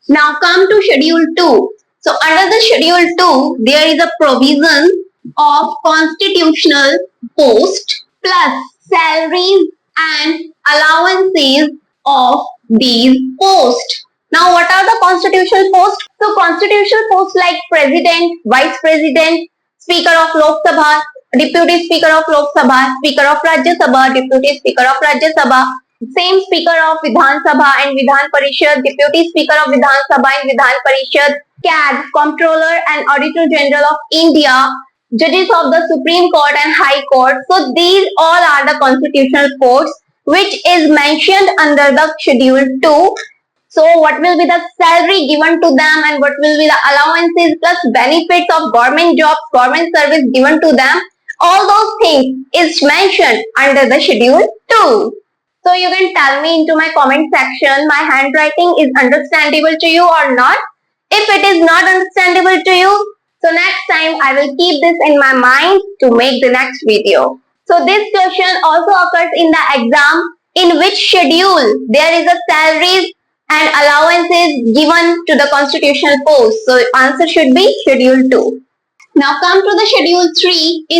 Now come to Schedule 2. So under the Schedule 2, there is a provision of constitutional post plus salaries and allowances of these posts. Now what are the constitutional posts? So constitutional posts like President, Vice President, Speaker of Lok Sabha, Deputy Speaker of Lok Sabha, Speaker of Rajya Sabha, Deputy Speaker of Rajya Sabha, same Speaker of Vidhan Sabha and Vidhan Parishad, Deputy Speaker of Vidhan Sabha and Vidhan Parishad, CAD, Comptroller and Auditor General of India, Judges of the Supreme Court and High Court. So these all are the constitutional posts which is mentioned under the Schedule 2. So what will be the salary given to them and what will be the allowances plus benefits of government jobs, government service given to them. All those things is mentioned under the Schedule 2. So you can tell me into my comment section, my handwriting is understandable to you or not. If it is not understandable to you, so next time I will keep this in my mind to make the next video. So this question also occurs in the exam. In which schedule there is a salaries and allowances given to the constitutional post? So answer should be Schedule 2. Now come to the Schedule 3.